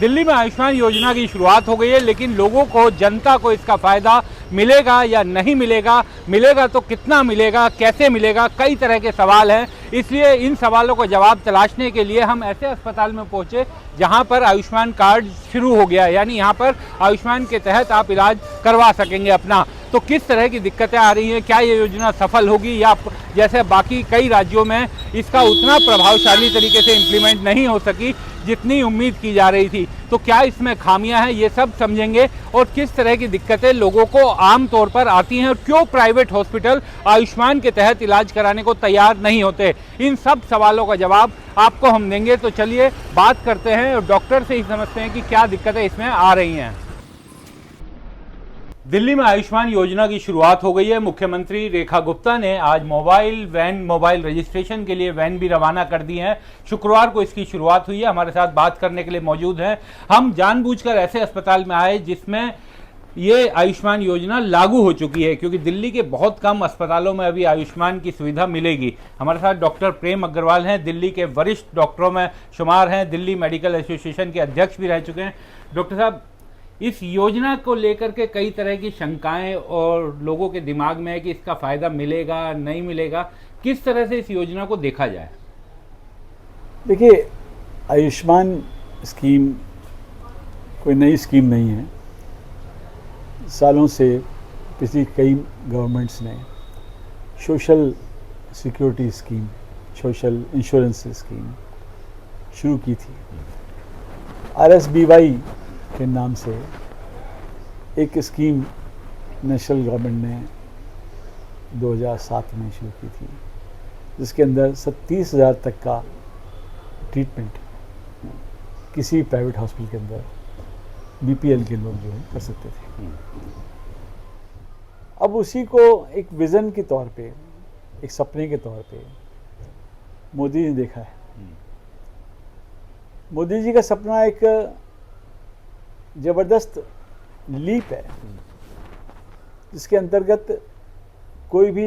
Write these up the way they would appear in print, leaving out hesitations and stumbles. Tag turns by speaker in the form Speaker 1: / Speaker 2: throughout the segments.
Speaker 1: दिल्ली में आयुष्मान योजना की शुरुआत हो गई है, लेकिन लोगों को, जनता को इसका फ़ायदा मिलेगा या नहीं मिलेगा, मिलेगा तो कितना मिलेगा, कैसे मिलेगा, कई तरह के सवाल हैं। इसलिए इन सवालों को जवाब तलाशने के लिए हम ऐसे अस्पताल में पहुंचे जहां पर आयुष्मान कार्ड शुरू हो गया, यानी यहां पर आयुष्मान के तहत आप इलाज करवा सकेंगे अपना। तो किस तरह की दिक्कतें आ रही हैं, क्या ये योजना सफल होगी या जैसे बाकी कई राज्यों में इसका उतना प्रभावशाली तरीके से इम्प्लीमेंट नहीं हो सकी जितनी उम्मीद की जा रही थी, तो क्या इसमें खामियां हैं, ये सब समझेंगे। और किस तरह की दिक्कतें लोगों को आम तौर पर आती हैं और क्यों प्राइवेट हॉस्पिटल आयुष्मान के तहत इलाज कराने को तैयार नहीं होते, इन सब सवालों का जवाब आपको हम देंगे। तो चलिए बात करते हैं और डॉक्टर से ही समझते हैं कि क्या दिक्कतें इसमें आ रही हैं। दिल्ली में आयुष्मान योजना की शुरुआत हो गई है। मुख्यमंत्री रेखा गुप्ता ने आज मोबाइल रजिस्ट्रेशन के लिए वैन भी रवाना कर दी है। शुक्रवार को इसकी शुरुआत हुई है। हमारे साथ बात करने के लिए मौजूद हैं। हम जानबूझकर ऐसे अस्पताल में आए जिसमें ये आयुष्मान योजना लागू हो चुकी है, क्योंकि दिल्ली के बहुत कम अस्पतालों में अभी आयुष्मान की सुविधा मिलेगी। हमारे साथ डॉक्टर प्रेम अग्रवाल हैं, दिल्ली के वरिष्ठ डॉक्टरों में शुमार हैं, दिल्ली मेडिकल एसोसिएशन के अध्यक्ष भी रह चुके हैं। डॉक्टर साहब, इस योजना को लेकर के कई तरह की शंकाएं और लोगों के दिमाग में है कि इसका फ़ायदा मिलेगा नहीं मिलेगा, किस तरह से इस योजना को देखा जाए?
Speaker 2: देखिए, आयुष्मान स्कीम कोई नई स्कीम नहीं है। सालों से पिछली कई गवर्नमेंट्स ने social security scheme, social insurance scheme शुरू की थी। RSBY के नाम से एक स्कीम नेशनल गवर्नमेंट ने 2007 में शुरू की थी, जिसके अंदर 30,000 तक का ट्रीटमेंट किसी भी प्राइवेट हॉस्पिटल के अंदर BPL के लोग जो है कर सकते थे। अब उसी को एक विज़न के तौर पे, एक सपने के तौर पे मोदी ने देखा है। मोदी जी का सपना एक ज़बरदस्त लीप है, जिसके अंतर्गत कोई भी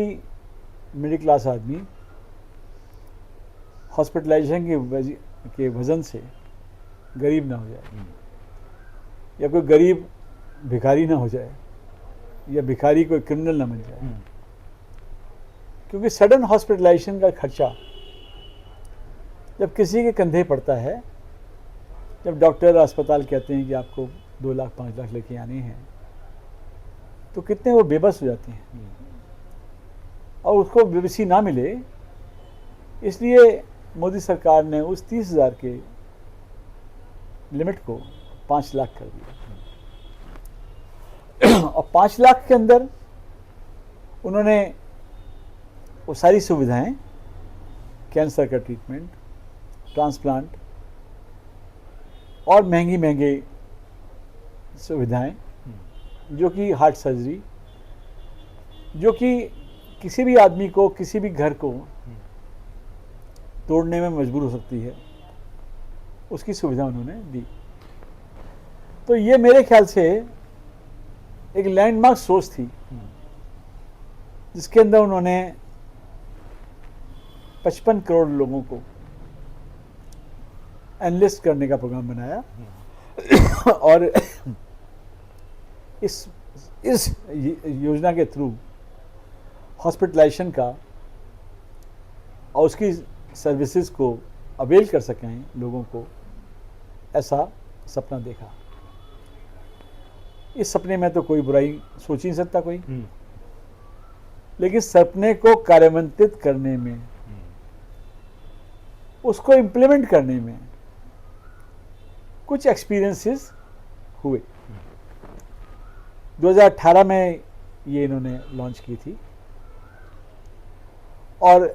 Speaker 2: मिडिल क्लास आदमी हॉस्पिटलाइजेशन के वजन से गरीब ना हो जाए, या कोई गरीब भिखारी ना हो जाए, या भिखारी कोई क्रिमिनल ना बन जाए। क्योंकि सडन हॉस्पिटलाइजेशन का खर्चा जब किसी के कंधे पड़ता है, जब डॉक्टर अस्पताल कहते हैं कि आपको 2 लाख 5 लाख लेके आने हैं, तो कितने वो बेबस हो जाते हैं और उसको बेबसी ना मिले। इसलिए मोदी सरकार ने उस 30,000 के लिमिट को 5 लाख कर दिया। और 5 लाख के अंदर उन्होंने वो सारी सुविधाएं, कैंसर का ट्रीटमेंट, ट्रांसप्लांट और महंगी सुविधाएं, जो कि हार्ट सर्जरी, जो कि किसी भी आदमी को, किसी भी घर को तोड़ने में मजबूर हो सकती है, उसकी सुविधा उन्होंने दी। तो ये मेरे ख्याल से एक लैंडमार्क सोच थी, जिसके अंदर उन्होंने 55 करोड़ लोगों को एनलिस्ट करने का प्रोग्राम बनाया। और इस योजना के थ्रू हॉस्पिटलाइजेशन का और उसकी सर्विसेज को अवेल कर सकें लोगों को, ऐसा सपना देखा। इस सपने में तो कोई बुराई सोच ही नहीं सकता कोई, लेकिन सपने को कार्यान्वित करने में, उसको इम्प्लीमेंट करने में कुछ एक्सपीरियंसेस हुए। 2018 में ये इन्होंने लॉन्च की थी और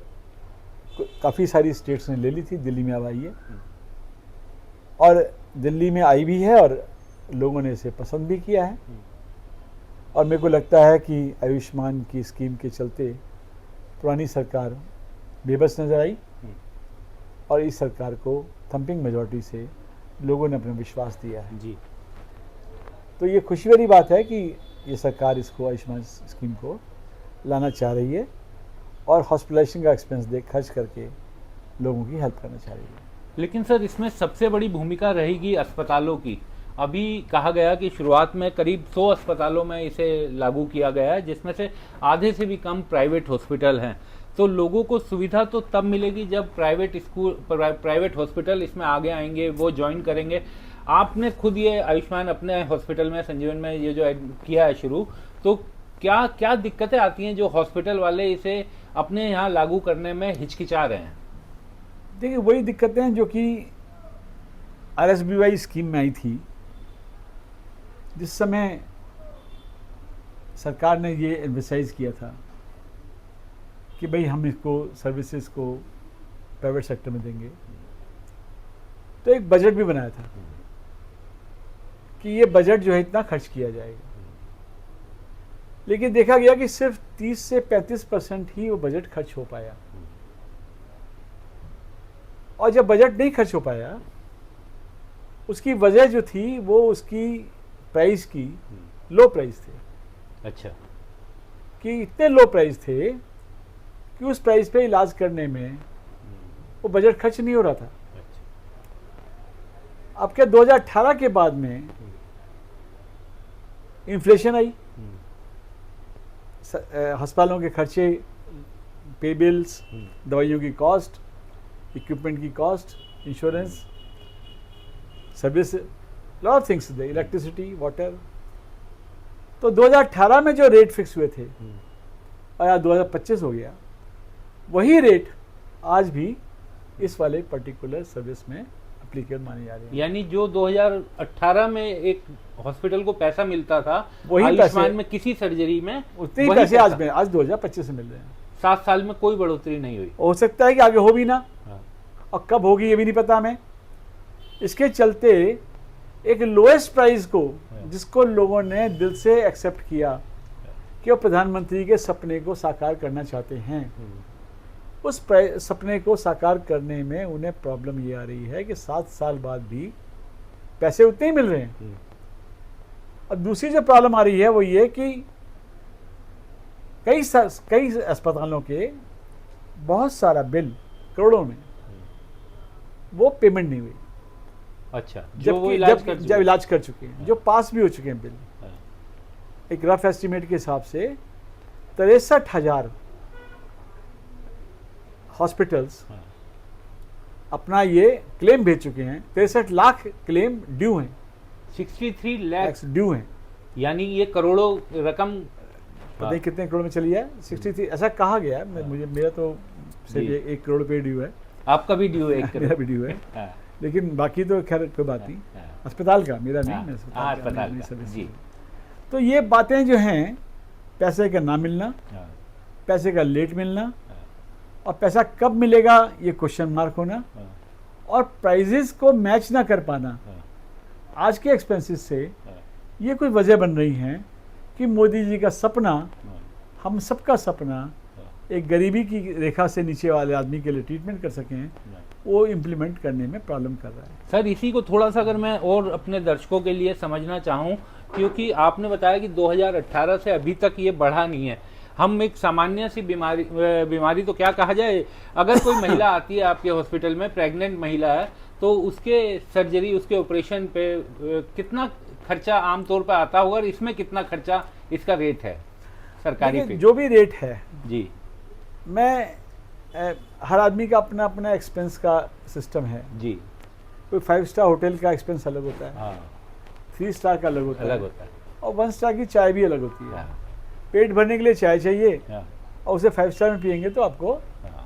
Speaker 2: काफ़ी सारी स्टेट्स ने ले ली थी। दिल्ली में अब आई है और दिल्ली में आई भी है और लोगों ने इसे पसंद भी किया है। और मेरे को लगता है कि आयुष्मान की स्कीम के चलते पुरानी सरकार बेबस नजर आई और इस सरकार को थम्पिंग मेजॉरिटी से लोगों ने अपना विश्वास दिया है
Speaker 1: जी।
Speaker 2: तो ये खुशी वाली बात है कि ये सरकार इसको, आयुष्मान स्कीम को लाना चाह रही है और हॉस्पिटलाइजेशन का एक्सपेंस खर्च करके लोगों की हेल्प करना चाह रही है।
Speaker 1: लेकिन सर इसमें सबसे बड़ी भूमिका रहेगी अस्पतालों की। अभी कहा गया कि शुरुआत में करीब 100 अस्पतालों में इसे लागू किया गया है, जिसमें से आधे से भी कम प्राइवेट हॉस्पिटल हैं। तो लोगों को सुविधा तो तब मिलेगी जब प्राइवेट हॉस्पिटल इसमें आगे आएंगे, वो ज्वाइन करेंगे। आपने खुद ये आयुष्मान अपने हॉस्पिटल में, संजीवन में ये जो किया है शुरू, तो क्या क्या दिक्कतें आती हैं जो हॉस्पिटल वाले इसे अपने यहाँ लागू करने में हिचकिचा रहे हैं?
Speaker 2: देखिए, वही दिक्कतें हैं जो कि RSBY स्कीम में आई थी, जिस समय सरकार ने ये एम्फसाइज किया था कि भाई हम इसको सर्विसेज को प्राइवेट सेक्टर में देंगे। तो एक बजट भी बनाया था कि ये बजट जो है इतना खर्च किया जाएगा, लेकिन देखा गया कि सिर्फ 30 से 35% ही वो बजट खर्च हो पाया। और जब बजट नहीं खर्च हो पाया, उसकी वजह जो थी वो उसकी प्राइस की लो प्राइस थे। अच्छा। कि इतने लो प्राइस थे कि उस प्राइस पे इलाज करने में वो बजट खर्च नहीं हो रहा था। अब क्या 2018 के बाद में इन्फ्लेशन आई, अस्पतालों के खर्चे, पे बिल्स, दवाइयों की कॉस्ट, इक्विपमेंट की cost, insurance, service, lot of things, electricity, water. तो 2018 में जो रेट फिक्स हुए थे और 2025 हो गया, वही रेट आज भी इस वाले पर्टिकुलर सर्विस में एप्लीकेबल माने जा रहे हैं।
Speaker 1: यानी जो 2018 में एक हॉस्पिटल को पैसा मिलता था,
Speaker 2: वही
Speaker 1: आयुष्मान में किसी सर्जरी में
Speaker 2: उतने ही पैसे आज 2025 से मिल रहे हैं।
Speaker 1: 7 साल में कोई बढ़ोतरी नहीं हुई।
Speaker 2: हो सकता है कि आगे हो भी ना, और कब होगी ये भी नहीं पता हमें। इसके चलते एक लोएस्ट प्राइस को, जिसको लोगों ने दिल से एक्सेप्ट किया कि वो प्रधानमंत्री के सपने को साकार करना चाहते हैं, उस सपने को साकार करने में उन्हें प्रॉब्लम ये आ रही है कि 7 साल बाद भी पैसे उतने ही मिल रहे हैं। और दूसरी जो प्रॉब्लम आ रही है वो ये कि कई अस्पतालों के बहुत सारा बिल, करोड़ों में, वो पेमेंट नहीं हुई।
Speaker 1: अच्छा।
Speaker 2: जब इलाज कर चुके हैं, जो पास भी हो चुके हैं बिल। एक रफ एस्टिमेट के हिसाब से 63,000 हॉस्पिटल्स अपना ये क्लेम भेज चुके हैं। 63 लाख क्लेम ड्यू हैं।
Speaker 1: 63 लाख
Speaker 2: ड्यू हैं,
Speaker 1: यानी ये करोड़ों रकम
Speaker 2: पता नहीं कितने करोड़ में चली है। 63 ऐसा कहा गया है। मुझे मेरा तो सिर्फ 1 करोड़ रुपये ड्यू है।
Speaker 1: आपका भी ड्यू है?
Speaker 2: मेरा भी ड्यू है, लेकिन बाकी तो खैर कोई बात नहीं। अस्पताल का मेरा नहीं, मैं अस्पताल का जी। तो ये बातें जो हैं, पैसे का ना मिलना, पैसे का लेट मिलना, और पैसा कब मिलेगा ये क्वेश्चन मार्क होना, और प्राइजेस को मैच ना कर पाना आज के एक्सपेंसेस से, ये कुछ वजह बन रही हैं कि मोदी जी का सपना, हम सबका सपना, एक गरीबी की रेखा से नीचे वाले आदमी के लिए ट्रीटमेंट कर सकें, वो इम्प्लीमेंट करने में प्रॉब्लम कर रहा है।
Speaker 1: सर इसी को थोड़ा सा अगर मैं और अपने दर्शकों के लिए समझना चाहूँ, क्योंकि आपने बताया कि 2018 से अभी तक ये बढ़ा नहीं है। हम एक सामान्य सी बीमारी तो क्या कहा जाए, अगर कोई महिला आती है आपके हॉस्पिटल में, प्रेग्नेंट महिला है, तो उसके सर्जरी, उसके ऑपरेशन पे कितना खर्चा आमतौर पर आता होगा, और इसमें कितना खर्चा इसका रेट है सरकारी पे?
Speaker 2: जो भी रेट है
Speaker 1: जी,
Speaker 2: मैं हर आदमी का अपना अपना एक्सपेंस का सिस्टम है
Speaker 1: जी।
Speaker 2: कोई 5 स्टार होटल का एक्सपेंस अलग होता है,
Speaker 1: हाँ,
Speaker 2: 3 स्टार का अलग होता है, और 1 स्टार की चाय भी अलग होती है। पेट भरने के लिए चाय चाहिए, और उसे 5 स्टार में पियेंगे तो आपको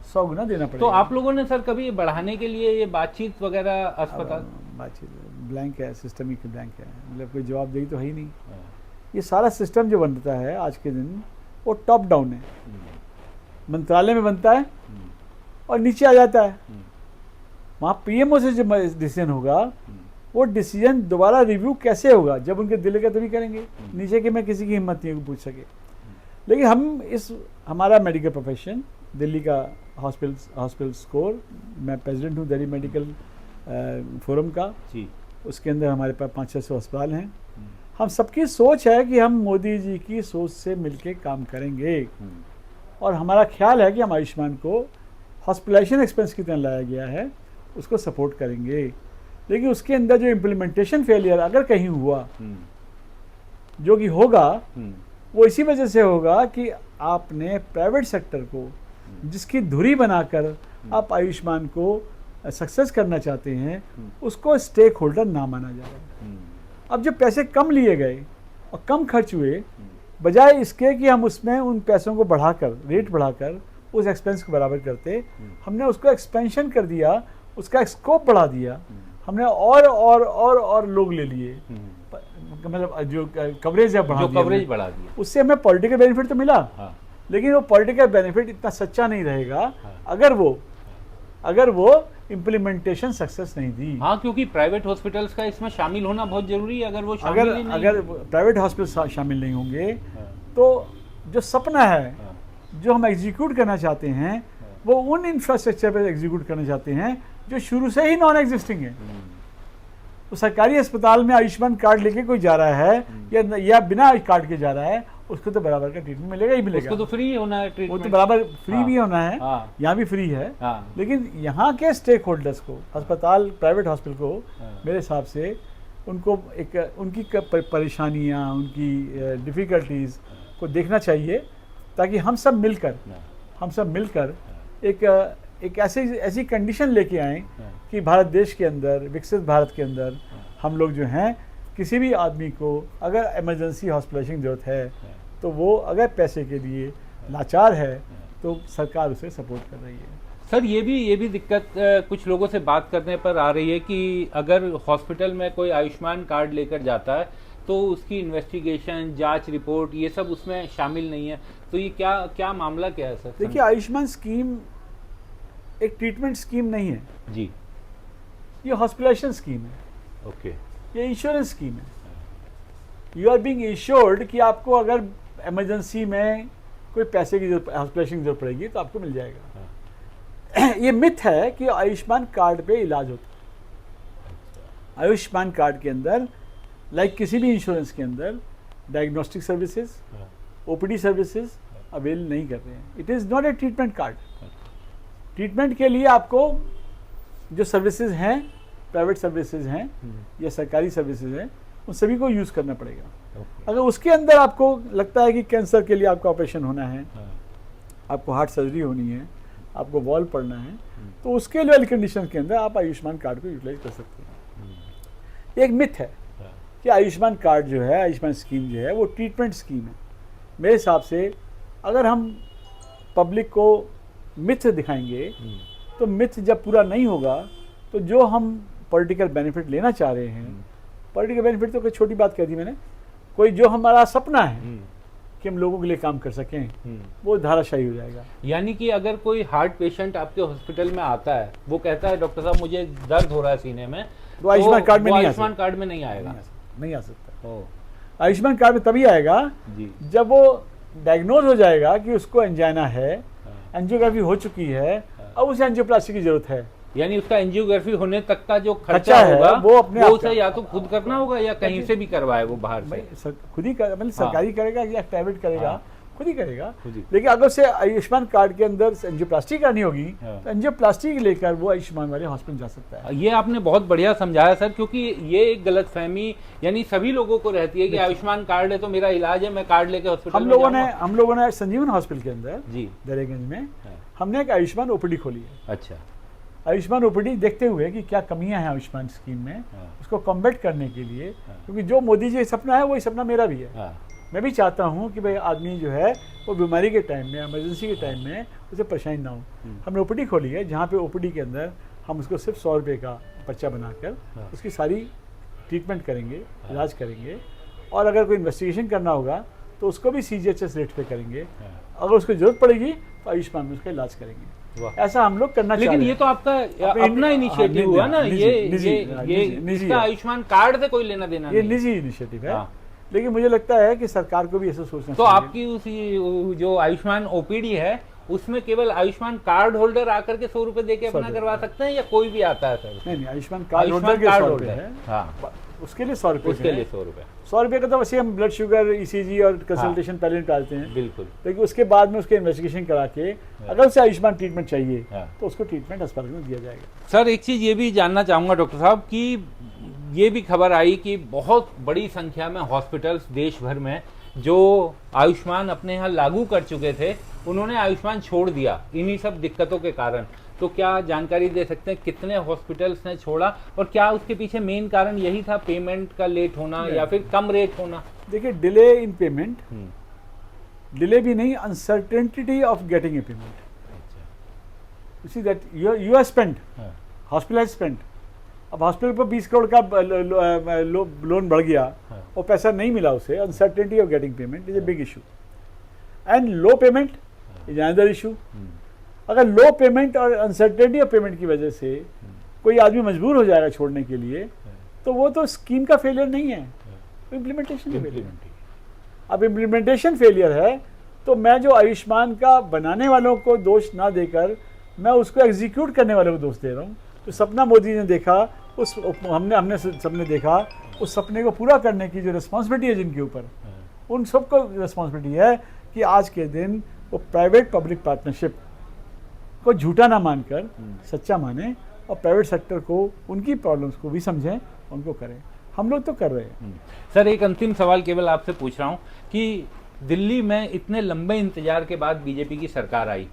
Speaker 2: 100 गुना देना पड़ेगा।
Speaker 1: तो आप लोगों ने सर कभी बढ़ाने के लिए ये बातचीत वगैरह अस्पताल?
Speaker 2: बातचीत ब्लैंक है, सिस्टम ही ब्लैंक है, मतलब कोई जवाबदेही तो है ही नहीं। ये सारा सिस्टम जो बनता है आज के दिन, वो टॉप डाउन है, मंत्रालय में बनता है और नीचे आ जाता है। वहाँ पीएमओ से जो डिसीजन होगा, वो डिसीजन दोबारा रिव्यू कैसे होगा, जब उनके दिल का तभी करेंगे। नीचे के में किसी की हिम्मत नहीं है पूछ सके। लेकिन हम हमारा मेडिकल प्रोफेशन, दिल्ली का हॉस्पिटल स्कोर, मैं प्रेसिडेंट हूँ दिल्ली मेडिकल फोरम का जी। उसके अंदर हमारे पास 500-600 अस्पताल हैं। हम सबकी सोच है कि हम मोदी जी की सोच से मिलके काम करेंगे, और हमारा ख्याल है कि हम आयुष्मान को हॉस्पिटलाइजेशन एक्सपेंस की तरह लाया गया है, उसको सपोर्ट करेंगे। लेकिन उसके अंदर जो इम्प्लीमेंटेशन फेलियर अगर कहीं हुआ, जो कि होगा, वो इसी वजह से होगा कि आपने प्राइवेट सेक्टर को जिसकी धुरी बनाकर आप आयुष्मान को सक्सेस करना चाहते हैं, उसको स्टेक होल्डर ना माना जा रहा है। अब जो पैसे कम लिए गए और कम खर्च हुए, बजाय इसके कि हम उसमें उन पैसों को बढ़ाकर, रेट बढ़ाकर उस एक्सपेंस को बराबर करते, हमने उसको एक्सपेंशन कर दिया, उसका स्कोप बढ़ा दिया, हमने और लोग ले लिए, मतलब जो कवरेज है बढ़ा दिया। उससे हमें पॉलिटिकल बेनिफिट तो मिला, लेकिन वो पॉलिटिकल बेनिफिट इतना सच्चा नहीं रहेगा अगर वो इम्प्लीमेंटेशन सक्सेस नहीं दी।
Speaker 1: हाँ, क्योंकि प्राइवेट हॉस्पिटल्स का इसमें शामिल होना बहुत जरूरी है। अगर वो शामिल ही नहीं,
Speaker 2: अगर प्राइवेट हॉस्पिटल शामिल नहीं होंगे, तो जो सपना है, जो हम एग्जीक्यूट करना चाहते हैं, वो उन इंफ्रास्ट्रक्चर पर एग्जीक्यूट करना चाहते हैं जो शुरू से ही नॉन एग्जिस्टिंग है। तो सरकारी अस्पताल में आयुष्मान कार्ड लेके कोई जा रहा है या बिना कार्ड के जा रहा है, उसको तो बराबर का ट्रीटमेंट मिलेगा ही मिलेगा।
Speaker 1: उसको तो फ्री होना है ट्रीटमेंट,
Speaker 2: वो तो बराबर फ्री भी होना है, यहाँ भी फ्री है। लेकिन यहाँ के स्टेक होल्डर्स को, अस्पताल, प्राइवेट हॉस्पिटल को, मेरे हिसाब से उनको उनकी परेशानियाँ, उनकी डिफ़िकल्टीज़ को देखना चाहिए, ताकि हम सब मिलकर एक ऐसी कंडीशन लेके आएँ कि भारत देश के अंदर, विकसित भारत के अंदर, हम लोग जो हैं, किसी भी आदमी को अगर इमरजेंसी हॉस्पिटलाइजेशन की ज़रूरत है, तो वो अगर पैसे के लिए लाचार है, तो सरकार उसे सपोर्ट कर रही है।
Speaker 1: सर, ये भी दिक्कत कुछ लोगों से बात करने पर आ रही है कि अगर हॉस्पिटल में कोई आयुष्मान कार्ड लेकर जाता है, तो उसकी इन्वेस्टिगेशन, जांच रिपोर्ट, ये सब उसमें शामिल नहीं है। तो ये क्या मामला क्या है सर?
Speaker 2: देखिए, आयुष्मान स्कीम एक ट्रीटमेंट स्कीम नहीं है
Speaker 1: जी,
Speaker 2: ये हॉस्पिटलाइजेशन स्कीम है।
Speaker 1: ओके,
Speaker 2: ये इंश्योरेंस स्कीम है। यू आर बीइंग इंश्योर्ड कि आपको अगर इमरजेंसी में कोई पैसे की जरूरत, हॉस्पिटलाइजेशन की जरूरत पड़ेगी, तो आपको मिल जाएगा। ये मिथ है कि आयुष्मान कार्ड पे इलाज होता है। आयुष्मान कार्ड के अंदर, लाइक किसी भी इंश्योरेंस के अंदर, diagnostic services, OPD services avail नहीं कर रहे हैं। It is not a treatment card. Treatment के लिए आपको जो सर्विसेज हैं, प्राइवेट सर्विसेज हैं या सरकारी सर्विसेज हैं, उन सभी को यूज़ करना पड़ेगा। अगर उसके अंदर आपको लगता है कि कैंसर के लिए आपका ऑपरेशन होना है, आपको हार्ट सर्जरी होनी है, आपको वॉल्व पड़ना है, तो उसके लिए कंडीशन के अंदर आप आयुष्मान कार्ड को यूटिलाइज कर सकते हैं। एक मिथ है कि आयुष्मान कार्ड जो है, आयुष्मान स्कीम जो है, वो ट्रीटमेंट स्कीम है। मेरे हिसाब से अगर हम पब्लिक को मिथ दिखाएंगे, तो मिथ जब पूरा नहीं होगा, तो जो हम पॉलिटिकल बेनिफिट लेना चाह रहे हैं, पॉलिटिकल बेनिफिट तो कोई छोटी बात कह दी मैंने, कोई जो हमारा सपना है कि हम लोगों के लिए काम कर सकें, वो धाराशायी हो जाएगा।
Speaker 1: यानी कि अगर कोई हार्ट पेशेंट आपके हॉस्पिटल में आता है, वो कहता है डॉक्टर साहब मुझे दर्द हो रहा है सीने में,
Speaker 2: तो आयुष्मान कार्ड में
Speaker 1: आयुष्मान कार्ड में नहीं आएगा,
Speaker 2: नहीं आ सकता। आयुष्मान कार्ड में तभी आएगा
Speaker 1: जी,
Speaker 2: जब वो डायग्नोज हो जाएगा कि उसको एंजाइना है, एंजियोग्राफी हो चुकी है, अब उसे एंजियोप्लास्टी की जरूरत है।
Speaker 1: यानी उसका एंजियोग्राफी होने तक का जो खर्चा होगा, वो उसे या तो खुद करना होगा या कहीं से भी करवाए वो बाहर से।
Speaker 2: खुद ही मतलब सरकारी करेगा या प्राइवेट करेगा, खुद ही करेगा। लेकिन अगर उसे आयुष्मान कार्ड के अंदर एंजियोप्लास्टी करनी होगी, तो एंजियोप्लास्टी लेकर वो आयुष्मान वाले हॉस्पिटल जा सकता है।
Speaker 1: ये आपने बहुत बढ़िया समझाया सर, क्योंकि ये एक गलतफहमी यानी सभी लोगों को रहती है कि आयुष्मान कार्ड है तो मेरा इलाज है, मैं कार्ड लेके हॉस्पिटल
Speaker 2: हम लोगों ने संजीवन हॉस्पिटल के अंदर जी दरियागंज में हमने एक आयुष्मान ओपीडी खोली है।
Speaker 1: अच्छा,
Speaker 2: आयुष्मान ओपीडी देखते हुए कि क्या कमियां हैं आयुष्मान स्कीम में, उसको कॉम्बैट करने के लिए, क्योंकि जो मोदी जी सपना है वही सपना मेरा भी है। मैं भी चाहता हूं कि भाई आदमी जो है वो बीमारी के टाइम में, इमरजेंसी के टाइम में उसे परेशानी ना हो। हमने ओपीडी खोली है, जहाँ पे ओपीडी के अंदर हम उसको सिर्फ 100 रुपये का पर्चा बनाकर उसकी सारी ट्रीटमेंट करेंगे, इलाज करेंगे, और अगर कोई इन्वेस्टिगेशन करना होगा तो उसको भी CGHS रेट पे करेंगे। अगर उसको जरूरत पड़ेगी तो आयुष्मान में उसका इलाज करेंगे। ऐसा हम लोग करना चाहिए।
Speaker 1: लेकिन ये तो आपका अपना इनिशिएटिव हुआ ना, ये इसका आयुष्मान कार्ड से कोई लेना देना नहीं,
Speaker 2: ये निजी इनिशिएटिव है। लेकिन मुझे लगता है कि सरकार को भी ऐसा सोचना
Speaker 1: तो आपकी उसी जो आयुष्मान ओपीडी है, उसमें केवल आयुष्मान कार्ड होल्डर आकर के 100 रुपए देके अपना करवा सकते हैं, या कोई भी आता है सर?
Speaker 2: नहीं, आयुष्मान कार्ड होल्डर के 100 रुपए है। उसके लिए 100 रुपये,
Speaker 1: उसके लिए 100 रुपये।
Speaker 2: 100 रुपये का तो वैसे हम ब्लड शुगर, ECG और कंसल्टेशन पहले निकालते हैं,
Speaker 1: बिल्कुल।
Speaker 2: लेकिन उसके बाद में उसके इन्वेस्टिगेशन करा के अगर उसे आयुष्मान ट्रीटमेंट चाहिए तो उसको ट्रीटमेंट अस्पताल में दिया जाएगा।
Speaker 1: सर एक चीज़ ये भी जानना चाहूँगा डॉक्टर साहब कि ये भी खबर आई कि बहुत बड़ी संख्या में हॉस्पिटल्स देश भर में जो आयुष्मान अपने यहाँ लागू कर चुके थे, उन्होंने आयुष्मान छोड़ दिया इन्हीं सब दिक्कतों के कारण। तो क्या जानकारी दे सकते हैं कितने हॉस्पिटल्स ने छोड़ा, और क्या उसके पीछे मेन कारण यही था पेमेंट का लेट होना या फिर कम रेट होना?
Speaker 2: देखिए, डिले इन पेमेंट, डिले भी नहीं, uncertainty of getting a payment. You see that you are spent, hospital has spent. अब हॉस्पिटल पर 20 करोड़ का लोन बढ़ गया और पैसा नहीं मिला उसे, uncertainty of getting payment is a big issue, and low payment is another issue. अगर लो पेमेंट और अनसर्टेनिटी ऑफ पेमेंट की वजह से कोई आदमी मजबूर हो जाएगा छोड़ने के लिए, तो वो तो स्कीम का फेलियर नहीं है, इम्प्लीमेंटेशन फेलियर। अब इम्प्लीमेंटेशन फेलियर है तो मैं जो आयुष्मान का बनाने वालों को दोष ना देकर मैं उसको एग्जीक्यूट करने वालों को दोष दे रहा हूँ। तो सपना मोदी ने देखा, उस हमने सबने देखा, उस सपने को पूरा करने की जो रिस्पॉन्सिबिलिटी है जिनके ऊपर, उन सबको रिस्पॉन्सिबिलिटी है कि आज के दिन वो प्राइवेट पब्लिक पार्टनरशिप को झूठा ना मानकर सच्चा माने और प्राइवेट सेक्टर को उनकी प्रॉब्लम्स को भी समझें, उनको करें। हम लोग तो कर रहे हैं।
Speaker 1: सर एक अंतिम सवाल केवल आपसे पूछ रहा हूँ कि दिल्ली में इतने लंबे इंतजार के बाद बीजेपी की सरकार आई।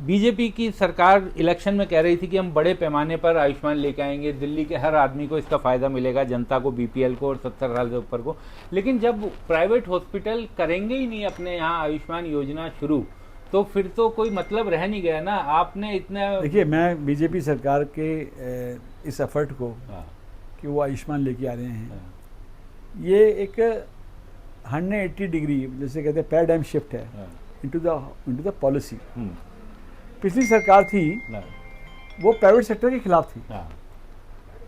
Speaker 1: बीजेपी की सरकार इलेक्शन में कह रही थी कि हम बड़े पैमाने पर आयुष्मान लेके आएंगे, दिल्ली के हर आदमी को इसका फ़ायदा मिलेगा, जनता को, BPL को और 70 साल से ऊपर को। लेकिन जब प्राइवेट हॉस्पिटल करेंगे ही नहीं अपने यहाँ आयुष्मान योजना शुरू, तो फिर तो कोई मतलब रह नहीं गया ना। आपने इतना,
Speaker 2: देखिए, मैं बीजेपी सरकार के इस एफर्ट को कि वो आयुष्मान लेके आ रहे हैं, ये एक 180 डिग्री जैसे कहते हैं पैराडाइम शिफ्ट है इनटू द पॉलिसी। पिछली सरकार थी वो प्राइवेट सेक्टर के खिलाफ थी,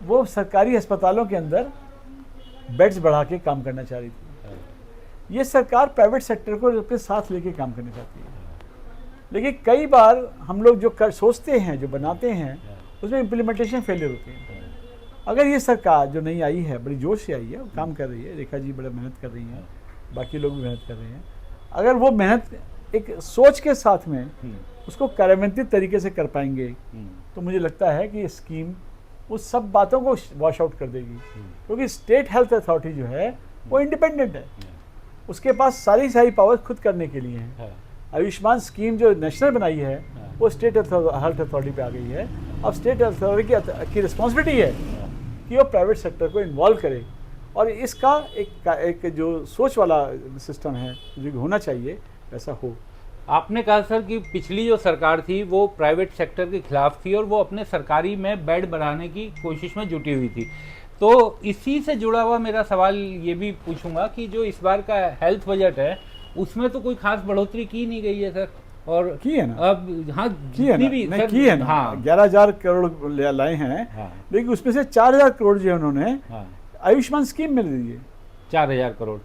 Speaker 2: वो सरकारी अस्पतालों के अंदर बेड्स बढ़ा के काम करना चाह रही थी। ये सरकार प्राइवेट सेक्टर को अपने साथ लेके काम करना चाहती है। लेकिन कई बार हम लोग जो सोचते हैं, जो बनाते हैं, उसमें इम्प्लीमेंटेशन फेलियर होते हैं। अगर ये सरकार जो नई आई है बड़ी जोश से आई है, वो काम कर रही है, रेखा जी बड़ा मेहनत कर रही हैं, बाकी लोग भी मेहनत कर रहे हैं, अगर वो मेहनत एक सोच के साथ में उसको कार्यान्वित तरीके से कर पाएंगे तो मुझे लगता है कि ये स्कीम उस सब बातों को वॉश आउट कर देगी। क्योंकि स्टेट हेल्थ अथॉरिटी जो है वो इंडिपेंडेंट है, उसके पास सारी पावर खुद करने के लिए है। आयुष्मान स्कीम जो नेशनल बनाई है वो स्टेट हेल्थ अथॉरिटी पे आ गई है। अब स्टेट हेल्थ अथॉरिटी की रिस्पॉन्सिबिलिटी है कि वो प्राइवेट सेक्टर को इन्वॉल्व करे और इसका एक जो सोच वाला सिस्टम है जो होना चाहिए वैसा हो।
Speaker 1: आपने कहा सर कि पिछली जो सरकार थी वो प्राइवेट सेक्टर के खिलाफ थी और वो अपने सरकारी में बेड बढ़ाने की कोशिश में जुटी हुई थी। तो इसी से जुड़ा हुआ मेरा सवाल ये भी पूछूंगा कि जो इस बार का हेल्थ बजट है उसमें तो कोई खास बढ़ोतरी की नहीं गई है सर, और
Speaker 2: की है ना,
Speaker 1: अब हाँ
Speaker 2: की है ना,
Speaker 1: भी
Speaker 2: नहीं की है ना, हाँ 11,000 करोड़ लाए हैं, हाँ। लेकिन उसमें से 4,000 करोड़ जो उन्होंने आयुष्मान स्कीम में दे दिए।
Speaker 1: 4,000 करोड़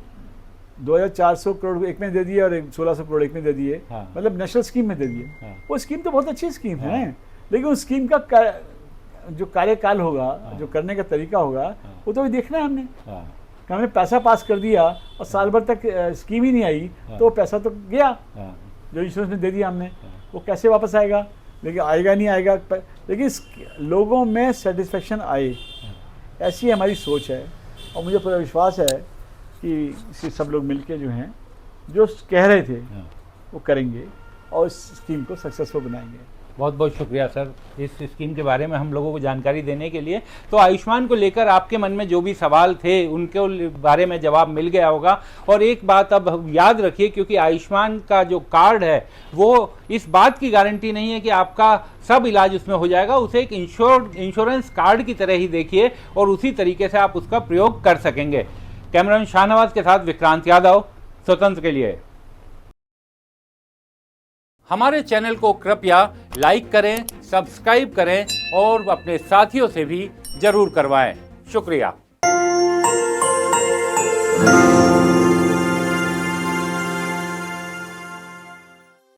Speaker 2: 2,400 करोड़ एक में दे दिए और 1,600 करोड़ एक में दे दिए, मतलब नेशनल स्कीम में दे दिए। वो स्कीम तो बहुत अच्छी स्कीम है, लेकिन उस स्कीम का जो कार्यकाल होगा, जो करने का तरीका होगा, वो तो भी देखना है हमने। हमने पैसा पास कर दिया और साल भर तक स्कीम ही नहीं आई तो पैसा तो गया जो इंश्योरेंस में दे दिया हमने, वो कैसे वापस आएगा? लेकिन आएगा नहीं आएगा, लेकिन लोगों में सेटिस्फेक्शन आए, ऐसी हमारी सोच है। और मुझे पूरा विश्वास है कि सब लोग मिलके जो हैं जो कह रहे थे वो करेंगे और इस स्कीम को सक्सेसफुल बनाएंगे।
Speaker 1: बहुत बहुत शुक्रिया सर इस स्कीम के बारे में हम लोगों को जानकारी देने के लिए। तो आयुष्मान को लेकर आपके मन में जो भी सवाल थे उनके बारे में जवाब मिल गया होगा। और एक बात अब याद रखिए, क्योंकि आयुष्मान का जो कार्ड है वो इस बात की गारंटी नहीं है कि आपका सब इलाज उसमें हो जाएगा। उसे एक इंश्योरेंस कार्ड की तरह ही देखिए और उसी तरीके से आप उसका प्रयोग कर सकेंगे। कैमरामैन शाहनवाज के साथ विक्रांत यादव, स्वतंत्र के लिए। हमारे चैनल को कृपया लाइक करें, सब्सक्राइब करें और अपने साथियों से भी जरूर करवाएं। शुक्रिया।